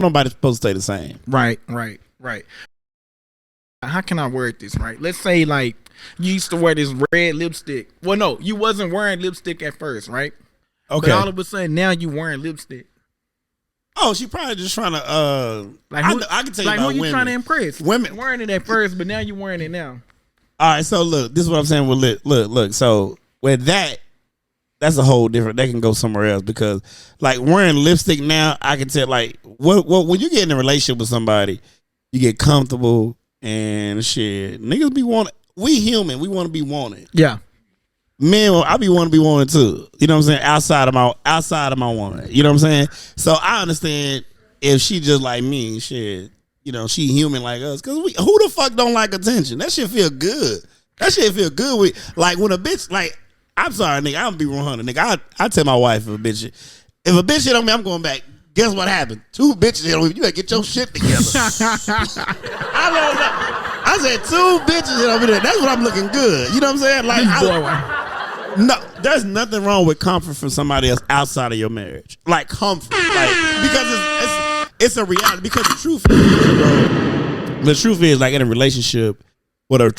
Nobody's supposed to stay the same. Right. How can I word this right? Let's say like you used to wear this red lipstick. Well, no, you wasn't wearing lipstick at first, right? Okay. But all of a sudden now you wearing lipstick. Oh, she probably just trying to Like who, I can tell you like about who you women. trying to impress? Women Wearing it at first, but now you wearing it now. All right, so look, this is what I'm saying with look. So with that's a whole different. They can go somewhere else because like wearing lipstick now, I can tell like what when you get in a relationship with somebody, you get comfortable and shit. Niggas be wanted. We human. We want to be wanted. Yeah. Men, I be wanting to be wanted too. You know what I'm saying? Outside of my woman. You know what I'm saying? So I understand if she just like me, shit. You know, she human like us. Cause who the fuck don't like attention? That shit feel good. That shit feel good with like when a bitch like. I'm sorry, nigga. I'm be 100, nigga. I tell my wife if a bitch hit on me, I'm going back. Guess what happened? 2 bitches hit on me. You gotta get your shit together. I don't know. I said 2 bitches hit on me. That's what I'm looking good. You know what I'm saying? Like, no, there's nothing wrong with comfort from somebody else outside of your marriage. Like comfort, like because it's a reality. Because the truth is, like in a relationship. What a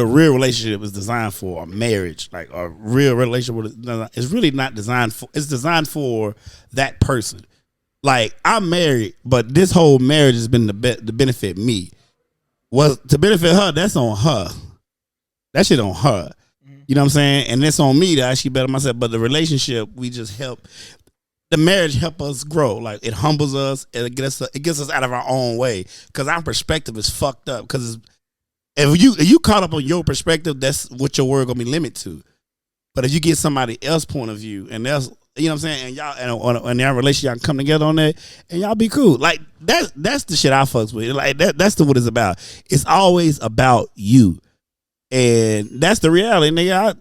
real relationship is designed for, a marriage, like a real relationship is really not designed for. It's designed for that person. Like I'm married, but this whole marriage has been to benefit me. Was to benefit her. That's on her. That shit on her. You know what I'm saying? And it's on me to actually better myself. But the relationship, we just help. The marriage help us grow. Like it humbles us. It gets us out of our own way. Because our perspective is fucked up. Because if you caught up on your perspective, that's what your word gonna be limited to. But if you get somebody else's point of view, and that's you know what I'm saying, and y'all and our relationship, y'all can come together on that, and y'all be cool. Like that's the shit I fucks with. Like that's what it's about. It's always about you, and that's the reality, nigga.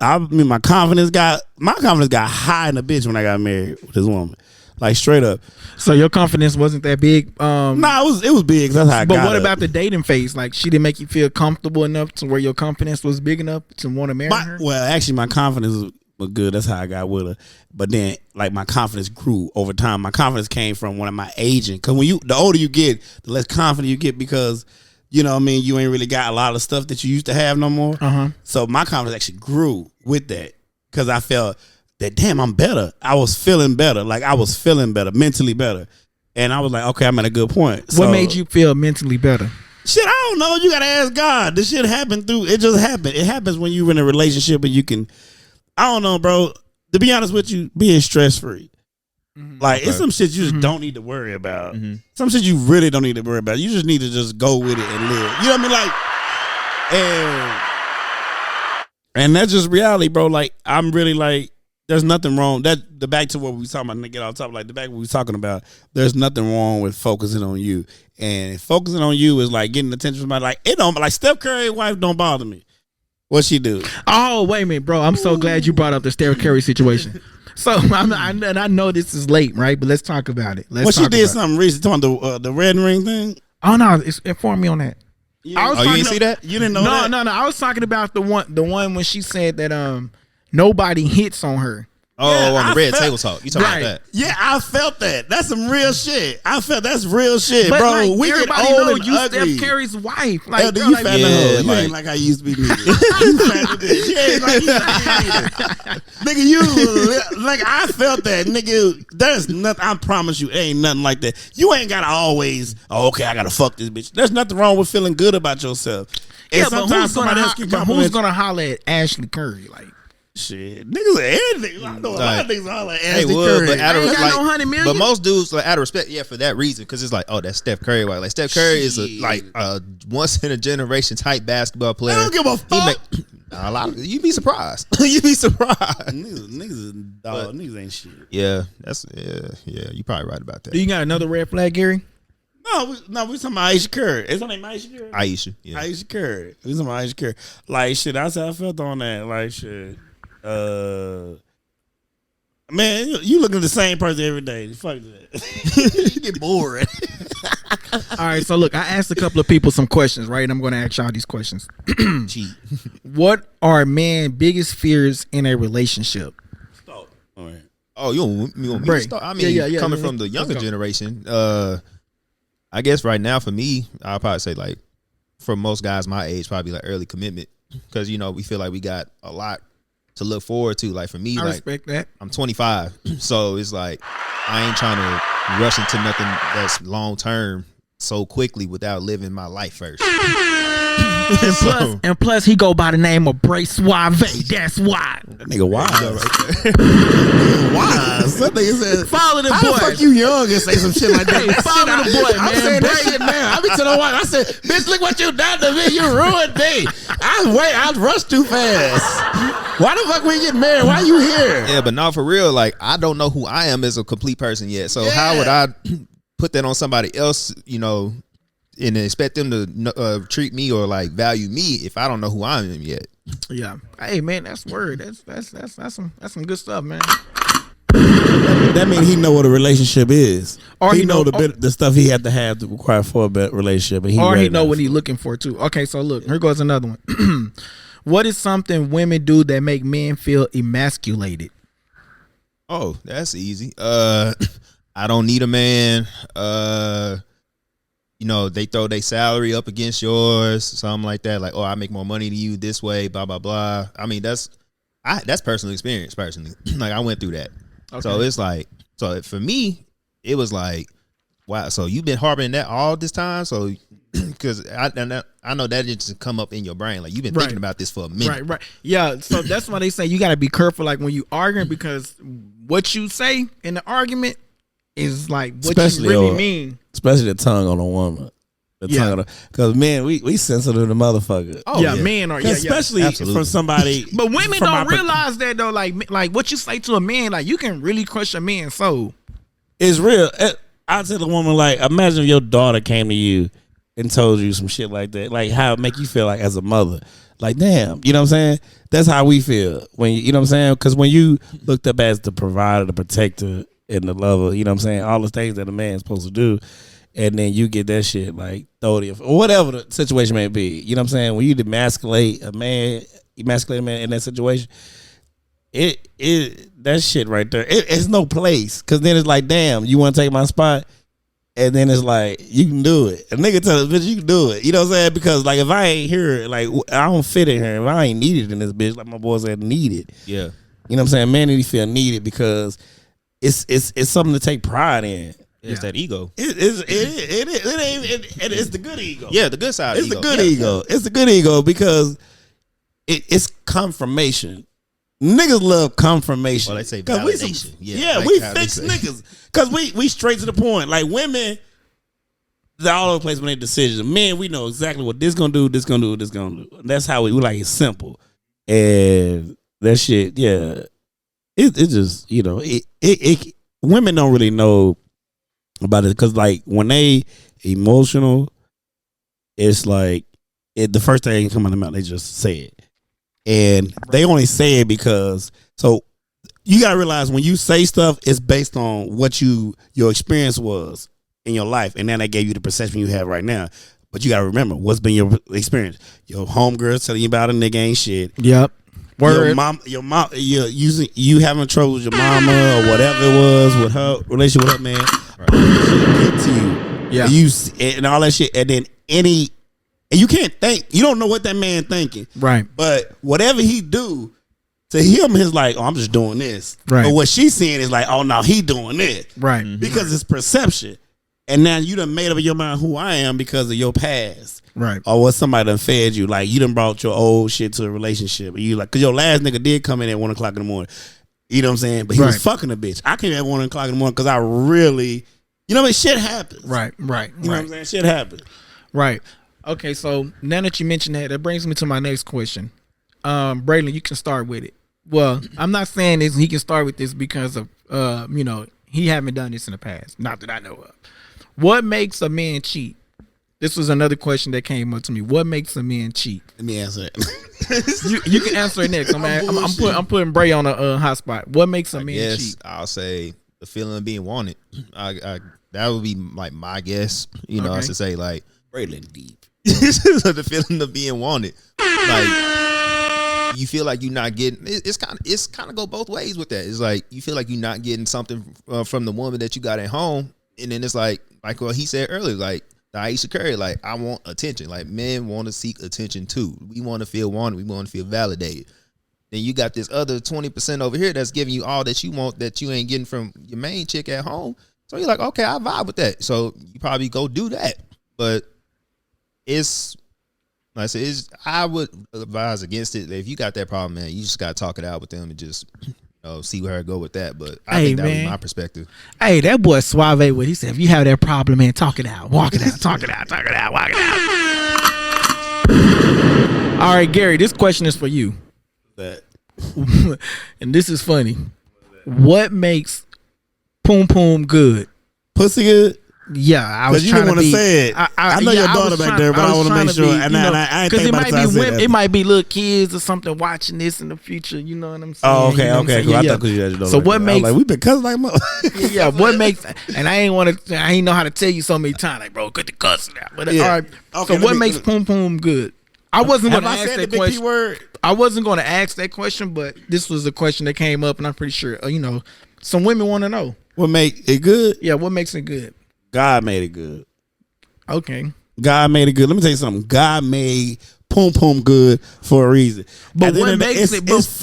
I mean, my confidence got high in the bitch when I got married with this woman. Like straight up. So your confidence wasn't that big? Nah, it was big. That's how I got. But what about the dating phase? Like she didn't make you feel comfortable enough to where your confidence was big enough to want to marry her? Well, actually, my confidence was good. That's how I got with her. But then, like my confidence grew over time. My confidence came from one of my agent. Because the older you get, the less confident you get because you know what I mean. You ain't really got a lot of stuff that you used to have no more. So my confidence actually grew with that because I felt that damn, I'm better. I was feeling better. Like I was feeling better, mentally better. And I was like, okay, I'm at a good point. What made you feel mentally better? Shit, I don't know. You gotta ask God. This shit happened it just happened. It happens when you're in a relationship and you can, I don't know, bro. To be honest with you, being stress free. Like it's some shit you just don't need to worry about. Some shit you really don't need to worry about. You just need to just go with it and live. You know what I mean? Like, and that's just reality, bro. Like I'm really like, there's nothing wrong. The back to what we was talking about, get off top. Like the back what we was talking about. There's nothing wrong with focusing on you, and focusing on you is like getting attention from somebody. Like it don't like Steph Curry's wife don't bother me. What she do? Oh wait a minute, bro. I'm so glad you brought up the Steph Curry situation. So I know this is late, right? But let's talk about it. She did something recently. Talking about the red ring thing. Oh no, inform me on that. You didn't see that? You didn't know that? No. I was talking about the one when she said that nobody hits on her. Oh, yeah, on the red table talk. You talking about that? Yeah, I felt that. That's some real shit. I felt that's real shit, but bro. Like, we get old and you ugly. Steph Curry's wife. Like, Elder, you fat in the hoe. You like, ain't like I used to be. You fat to this. You ain't like you either. Nigga, you like I felt that, nigga. There's nothing. I promise you, it ain't nothing like that. You ain't gotta always. Oh, okay, I gotta fuck this bitch. There's nothing wrong with feeling good about yourself. And yeah, but who's gonna holler at Ashley Curry? Like. Shit, niggas are anything. I know a lot of niggas holler at Ashley Curry. But out of, ain't got no 100 million. But most dudes, like out of respect, yeah, for that reason, because it's like, oh, that's Steph Curry. Like Steph Curry is a once in a generation type basketball player. I don't give a fuck. A lot of you'd be surprised. You'd be surprised. Niggas ain't shit. Yeah, you probably right about that. Do you got another red flag, Gary? No, we talking about Aisha Curry. Is her name Aisha Curry? Aisha, yeah. Aisha Curry. We talking about Aisha Curry. Like shit, that's how I felt on that. Like shit. Man, you looking at the same person every day. Fuck that. You get bored. All right, so look, I asked a couple of people some questions, right? And I'm going to ask y'all these questions. What are men's biggest fears in a relationship? Oh, all right. Oh, you want me to Bray. start? I mean, Yeah, coming from the younger generation, I guess right now for me, I'll probably say like for most guys my age, probably like early commitment, because we feel like we got a lot to look forward to. Like for me, I respect that. I'm 25, so it's like I ain't trying to rush into nothing that's long term so quickly without living my life first. And plus, he go by the name of Bray Suave. That's why. That nigga wise. Wise. That nigga said, follow the boy. How the fuck you young and say some shit like that? Hey, follow the boy, man. I'm saying that shit now. I be telling wife, I said, bitch, look what you done to me. You ruined me. I rushed too fast. Why the fuck we get married? Why you here? Yeah, but not for real. Like, I don't know who I am as a complete person yet. So how would I put that on somebody else, and expect them to treat me or like value me if I don't know who I am yet? Yeah. Hey man, that's word. That's some good stuff, man. That means he know what a relationship is. Or he know the stuff he had to require for a better relationship. And he know what he's looking for too. Okay, so look, here goes another one. What is something women do that make men feel emasculated? Oh, that's easy. I don't need a man. They throw their salary up against yours, something like that. Like, oh, I make more money than you this way, blah, blah, blah. I mean, that's personal experience, personally. Like, I went through that. Okay. So it's like, for me, it was like, wow, so you've been harboring that all this time? So, because I know that just come up in your brain. Like, you've been thinking about this for a minute. Right. Yeah, so that's why they say you got to be careful, like, when you arguing, because what you say in the argument is like what you really mean. Especially the tongue on a woman. Because men, we sensitive to motherfucker. Oh yeah, men are. Yeah, especially from somebody. But women don't realize that though. Like what you say to a man, like you can really crush a man's soul. It's real. I tell the woman, like, imagine if your daughter came to you and told you some shit like that. Like how it make you feel like as a mother. Like, damn, you know what I'm saying? That's how we feel when you know what I'm saying? Because when you looked up as the provider, the protector, and the lover, you know what I'm saying? All the things that a man's supposed to do. And then you get that shit like 30 or whatever the situation may be. You know what I'm saying? When you emasculate a man in that situation, that shit right there, it's no place. Cause then it's like, damn, you want to take my spot? And then it's like, you can do it. A nigga tell us, bitch, you can do it. You know what I'm saying? Because like if I ain't here, like I don't fit in here. If I ain't needed in this bitch, like my boy said, needed. Yeah. You know what I'm saying? Man need to feel needed because it's something to take pride in. It's that ego. It's the good ego. Yeah, the good side. It's the good ego. It's the good ego because it's confirmation. Niggas love confirmation. Well, they say validation. We fix niggas because we straight to the point. Like women, they're all over the place when they decisions. Men, we know exactly what this gonna do. This gonna do. This gonna do. That's how we like. It's simple, and that shit. Yeah, it just women don't really know about it because like when they emotional, it's like the first thing that come out of their mouth, they just say it, and they only say it because you gotta realize when you say stuff, it's based on what your experience was in your life, and then that gave you the perception you have right now. But you gotta remember what's been your experience. Your homegirl telling you about a nigga ain't shit. Yep. Word. Your mom, you having trouble with your mama or whatever it was with her relationship with her man. Right. Get to you, yeah. And all that shit, and then and you can't think. You don't know what that man thinking, right? But whatever he do to him, he's like, oh, I'm just doing this, right? But what she's seeing is like, oh no, he doing it, right? Because it's perception, and now you done made up in your mind who I am because of your past. Right. Or what somebody done fed you. Like you done brought your old shit to a relationship. And you like, cause your last nigga did come in at 1 o'clock in the morning. You know what I'm saying? But he was fucking a bitch. I came at 1 o'clock in the morning cause I really, you know what I mean? Shit happens. Right. You know what I'm saying? Shit happens. Right. Okay, so now that you mentioned that brings me to my next question. Braylon, you can start with it. Well, I'm not saying this he can start with this because of he haven't done this in the past. Not that I know of. What makes a man cheat? This was another question that came up to me. What makes a man cheat? Let me answer it. you can answer it next. I'm putting Bray on a hot spot. What makes a man cheat? I'll say the feeling of being wanted. That would be like my guess. You know, to say like Braylon deep. The feeling of being wanted. Like you feel like you're not getting. It's kind of go both ways with that. It's like you feel like you're not getting something from the woman that you got at home, and then it's like what he said earlier, like Aisha Curry, like I want attention. Like men want to seek attention too. We want to feel wanted. We want to feel validated. Then you got this other 20% over here that's giving you all that you want that you ain't getting from your main chick at home. So you're like, okay, I vibe with that. So you probably go do that. But it's like I said, I would advise against it. If you got that problem, man, you just gotta talk it out with them and just see where I go with that. But I think that was my perspective. Hey, that boy Suave, what he said, if you have that problem, man, talk it out. Walk it out, talk it out, talk it out, walk it out. All right, Gary, this question is for you. And this is funny. What makes poom poom good? Pussy good? Yeah, I was you trying didn't to want to say it. I know your daughter back there, but I want to make sure. And I ain't think about it. It might be little kids or something watching this in the future. You know what I'm saying? Oh, okay, okay. Cool. I thought you had your daughter. So what makes? Like we've been cussing like mother. Yeah, what makes? And I ain't know how to tell you so many times, like bro, good to cuss now. But all right. Okay, so what makes poom poom good? I wasn't going to ask that question. I wasn't going to ask that question, but this was a question that came up, and I'm pretty sure some women want to know what make it good. Yeah, what makes it good? God made it good. Okay. God made it good. Let me tell you something. God made poom poom good for a reason. But what makes it? Just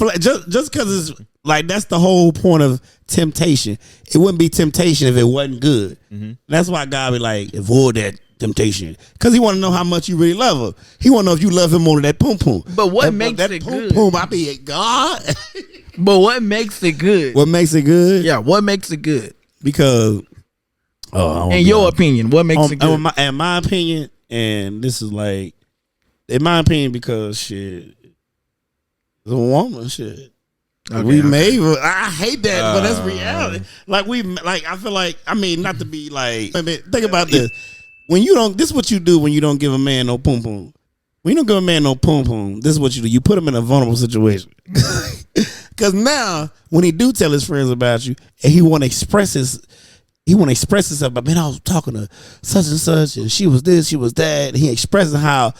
because it's like that's the whole point of temptation. It wouldn't be temptation if it wasn't good. Mm-hmm. That's why God be like, avoid that temptation, because he want to know how much you really love her. He want to know if you love him more than that poom poom. But what makes it good? Poom, I be God. But what makes it good? What makes it good? Yeah, what makes it good? Because, in your opinion, what makes it good? In my opinion, and this is like, in my opinion, because shit, the woman shit. Okay, made. I hate that, but that's reality. I feel like, not to be like. Think about this. When you don't, this is what you do when you don't give a man no poom poom. When you don't give a man no poom poom, this is what you do. You put him in a vulnerable situation. Because now, when he do tell his friends about you, and he want to express himself. But man, I was talking to such and such, and she was this, she was that. And he expressing how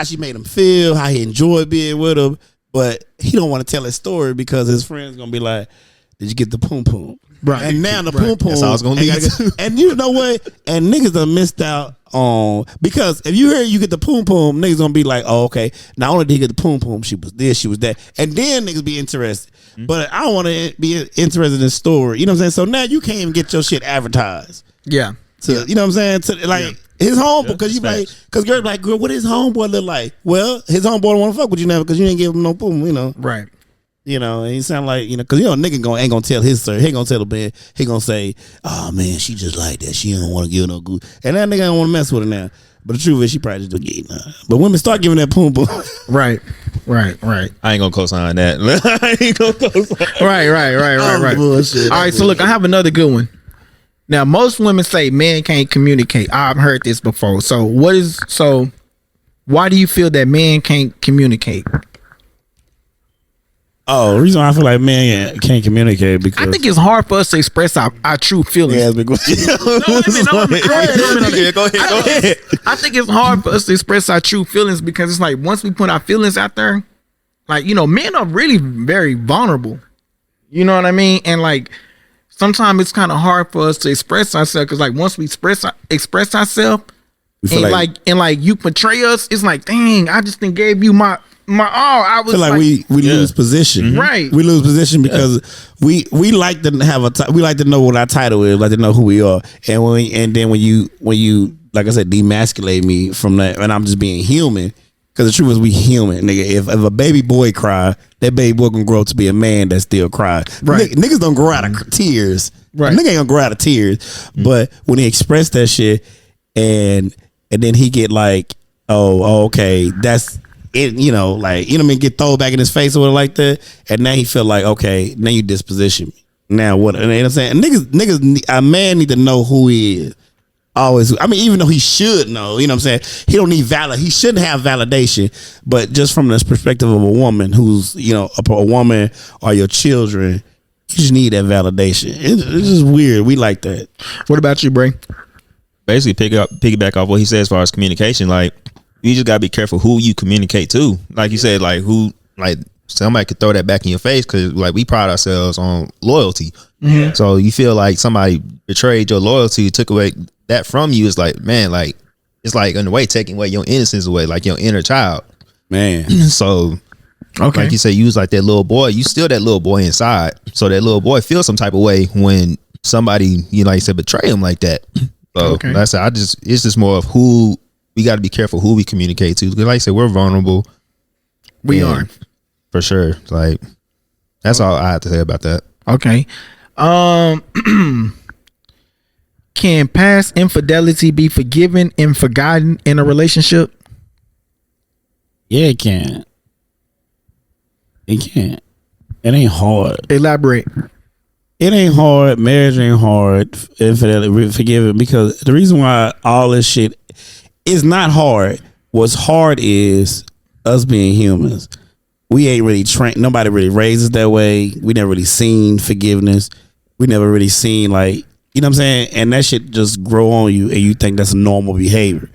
she made him feel, how he enjoyed being with him. But he don't want to tell his story because his friends gonna be like, "Did you get the poom poom?" Right. And now the poom poom. That's all I was gonna lead to. And you know what? And niggas done missed out on, because if you hear you get the poom poom, niggas gonna be like, "Oh, okay. Not only did he get the poom poom, she was this, she was that," and then niggas be interested. Mm-hmm. But I don't want to be interested in the story. You know what I'm saying? So now you can't even get your shit advertised. Yeah. You know what I'm saying? His homeboy, because you like, because girl like, girl, what his homeboy look like? Well, his homeboy don't want to fuck with you now because you ain't give him no poom. Right. And he sound like, because nigga ain't gonna tell his story. He ain't gonna tell the man. He gonna say, "Oh man, she just like that. She don't want to give no good." And that nigga don't want to mess with her now. But the truth is, she probably just getting her. But women start giving that poom poom. Right. I ain't gonna co-sign that. I ain't gonna co-sign. Right. Bullshit. All right. So look, I have another good one. Now, most women say men can't communicate. I've heard this before. So why do you feel that men can't communicate? Oh, the reason why I feel like men can't communicate because I think it's hard for us to express our true feelings. Yeah, go ahead. I think it's hard for us to express our true feelings because it's like once we put our feelings out there, men are really very vulnerable. You know what I mean? And sometimes it's kind of hard for us to express ourselves because once we express ourselves, and you portray us, it's like, dang, I just gave you my all. I was feel like we lose position. Mm-hmm. Right. We lose position because we like to have we like to know what our title is, like to know who we are. And then when you like I said, demasculate me from that, and I'm just being human. Because the truth is, we human, nigga. If a baby boy cry, that baby boy gonna grow up to be a man that still cry. Right. Niggas don't grow out of tears. Right. Nigga ain't gonna grow out of tears. Mm-hmm. But when he expressed that shit, and then he get like, oh, okay, that's it. Get thrown back in his face or like that. And now he feel like, okay, now you disposition me. Now what? You know what I'm saying? Niggas, a man need to know who he is. Always, even though he should know, you know what I'm saying? He don't need he shouldn't have validation, but just from this perspective of a woman who's, a woman or your children, you just need that validation. It's just weird. We like that. What about you, Bray? Basically, piggyback off what he said as far as communication, you just gotta be careful who you communicate to. Like you said, like somebody could throw that back in your face because like we pride ourselves on loyalty. Mm-hmm. So you feel like somebody betrayed your loyalty, took away that from you. It's like, man, like it's like in a way taking away your innocence away, like your inner child, man. So okay, like you say, you was like that little boy. You still that little boy inside. So that little boy feels some type of way when somebody, you know, like you said, betray him like that. So like I said, it's just more of who we got to be careful who we communicate to. Because like I said, we're vulnerable. We are for sure. Like that's all I have to say about that. Okay. Can past infidelity be forgiven and forgotten in a relationship? Yeah, it can. It can't. It ain't hard. Elaborate. It ain't hard. Marriage ain't hard. Infidelity, forgiving, because the reason why all this shit is not hard. What's hard is us being humans. We ain't really trained. Nobody really raised us that way. We never really seen forgiveness. We never really seen like, you know what I'm saying? And that shit just grow on you and you think that's normal behavior.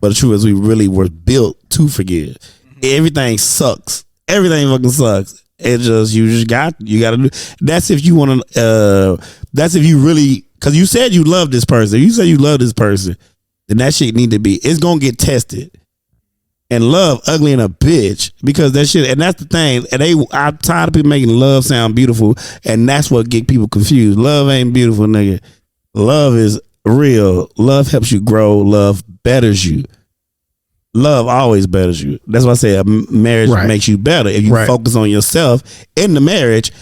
But the truth is we really were built to forgive. Everything sucks. Everything fucking sucks. It just you gotta do. That's if you want to. That's if you really, because you said you love this person. You said you love this person. Then that shit need to be. It's gonna get tested. And love ugly in a bitch because that shit. And that's the thing. And I'm tired of people making love sound beautiful. And that's what get people confused. Love ain't beautiful, nigga. Love is real. Love helps you grow. Love betters you. Love always betters you. That's why I say a marriage makes you better if you focus on yourself in the marriage.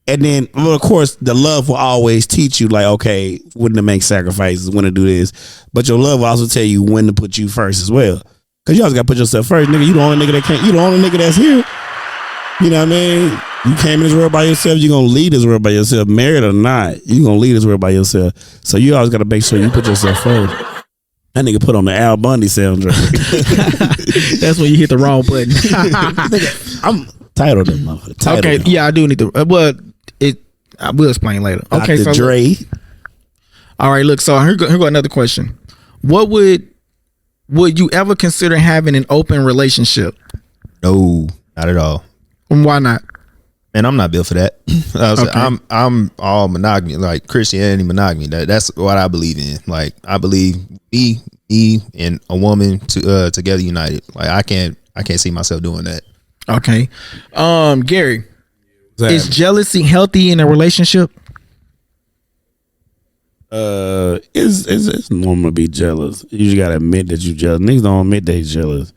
And then, well, of course, the love will always teach you, like, okay, when to make sacrifices, when to do this. But your love will also tell you when to put you first as well. Because you always got to put yourself first. Nigga, you the only nigga that can't. You the only nigga that's here. You know what I mean? You came in this world by yourself. You're going to lead this world by yourself. Married or not, you're going to lead this world by yourself. So you always got to make sure you put yourself first. That nigga put on the Al Bundy soundtrack. That's when you hit the wrong button. I'm tired of that motherfucker. Okay, yeah, I do need to. But I will explain later. Okay, Dr. so Dre. All right, look. So here go another question. What would you ever consider having an open relationship? No, not at all. And why not? Man, I'm not built for that. I'm all monogamy, like Christianity monogamy. That's what I believe in. Like I believe me and a woman together united. Like I can't see myself doing that. Okay, Gary, is jealousy healthy in a relationship? It's normal to be jealous. You just gotta admit that you jealous. Niggas don't admit they jealous.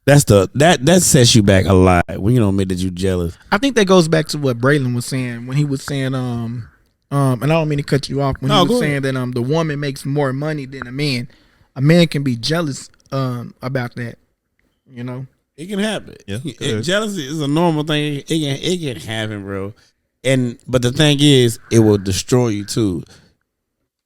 That sets you back a lot when you don't admit that you jealous. I think that goes back to what Braylon was saying when he was saying and I don't mean to cut you off when he was saying that the woman makes more money than a man. A man can be jealous about that. You know, it can happen. Yeah, jealousy is a normal thing. It can happen, bro. But the thing is, it will destroy you too.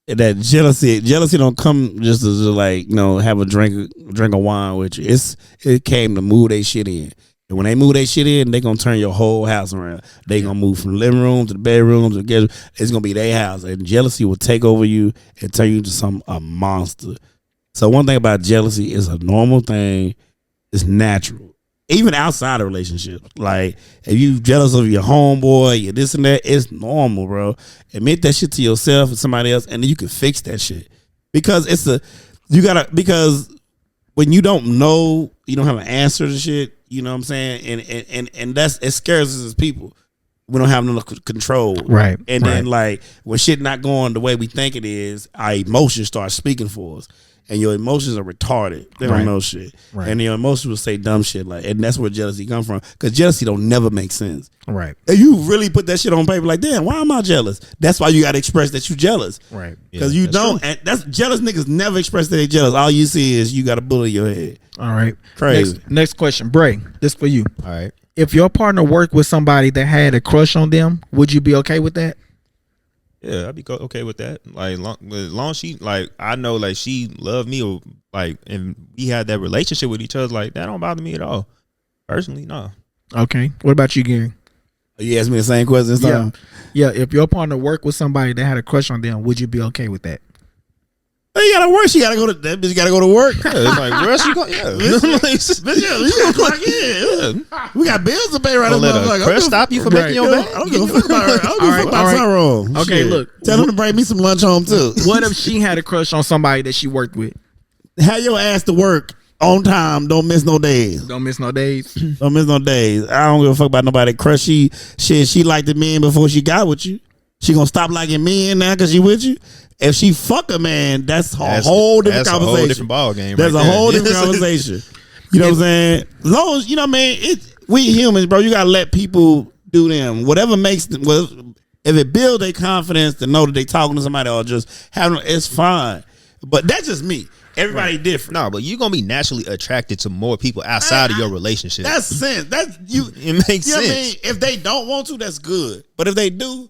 That jealousy don't come just to like, you know, have a drink of wine with you. It came to move they shit in. And when they move they shit in, they gonna turn your whole house around. They gonna move from the living room to the bedroom to the it's gonna be their house. And jealousy will take over you and turn you into a monster. So one thing about jealousy is a normal thing. It's natural. Even outside of relationships. Like, if you jealous of your homeboy, you this and that, it's normal, bro. Admit that shit to yourself and somebody else, and then you can fix that shit. Because because when you don't know, you don't have an answer to shit, you know what I'm saying? And it scares us as people. We don't have no control. Right. And then like when shit not going the way we think it is, our emotions start speaking for us. And your emotions are retarded. They don't know shit. Right. And your emotions will say dumb shit. Like, and that's where jealousy comes from. Because jealousy don't never make sense. Right. And you really put that shit on paper like, damn, why am I jealous? That's why you got to express that you jealous. Right. Because you don't. True. And that's jealous niggas never express that they jealous. All you see is you got a bullet in your head. All right. Crazy. Next question. Bray, this for you. All right. If your partner worked with somebody that had a crush on them, would you be okay with that? Yeah, I'd be okay with that. Like, as long as she, like, I know, like, she loved me, or like, and we had that relationship with each other, like, that don't bother me at all. Personally, no. Okay. What about you, Gary? You asked me the same question. Yeah. If your partner worked with somebody that had a crush on them, would you be okay with that? You gotta work. She gotta go to that bitch. Gotta go to work. Yeah, it's like where else you go? Yeah, Bitch, you gonna clock in. We got bills to pay right now. Let a crush stop you from making your bag. I don't give a fuck about her. I don't give a fuck about Tyrone. Okay, look. Tell him to bring me some lunch home too. What if she had a crush on somebody that she worked with? Have your ass to work on time. Don't miss no days. Don't miss no days. Don't miss no days. I don't give a fuck about nobody. Crush. She liked the men before she got with you. She gonna stop liking men now because she with you. If she fuck a man, that's a whole different conversation. That's a whole different ball game. That's a whole different conversation. You know what I'm saying? As long as, you know what I mean? We humans, bro. You gotta let people do them. Whatever makes them, if it builds their confidence to know that they talking to somebody or just having, it's fine. But that's just me. Everybody different. No, but you're gonna be naturally attracted to more people outside of your relationship. That's sense. That's you. It makes sense. What I mean? If they don't want to, that's good. But if they do,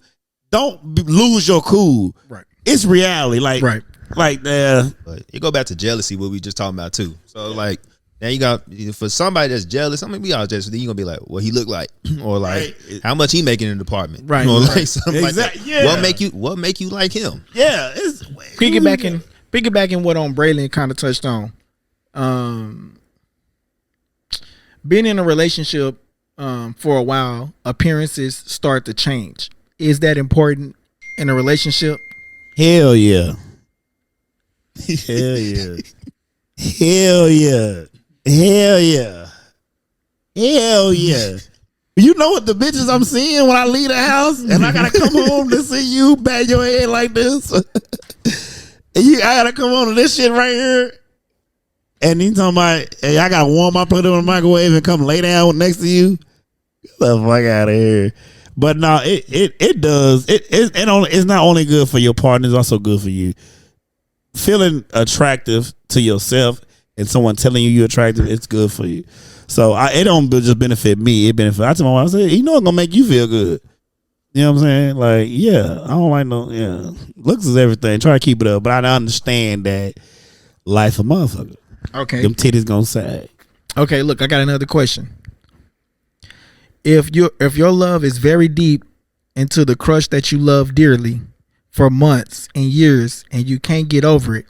don't lose your cool. Right. It's reality. Like, right. Like, but it go back to jealousy, what we just talking about too. So like, now you got, for somebody that's jealous, I mean, we all jealous. Then you gonna be like, what he look like, or like, how much he making in the department, right? Or like something like that. Yeah. What make you like him? Yeah. It's piggybacking what on Braylon kind of touched on. Being in a relationship for a while, appearances start to change. Is that important in a relationship? Hell yeah. Hell yeah. Hell yeah. Hell yeah. Hell yeah. You know what the bitches I'm seeing when I leave the house and I gotta come home to see you bang your head like this? And I gotta come on to this shit right here. And you talking about, hey, I gotta warm my plate in the microwave and come lay down next to you? Get the fuck out of here. But no, it does. It's not only good for your partner, it's also good for you. Feeling attractive to yourself and someone telling you're attractive, it's good for you. So it don't just benefit me. It benefits. I tell my wife, I say, you know, it's gonna make you feel good. You know what I'm saying? Like, yeah, I don't like no. Yeah, looks is everything. Try to keep it up, but I understand that life a motherfucker. Okay, them titties gonna sag. Okay, look, I got another question. If your love is very deep into the crush that you love dearly for months and years and you can't get over it,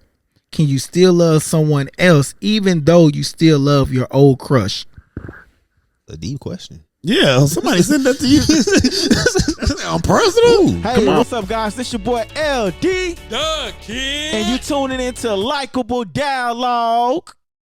can you still love someone else even though you still love your old crush? A deep question. Yeah, somebody send that to you. That's on personal. Hey, what's up, guys? This your boy LD, the Kid, and you tuning into Likeable Dialogue.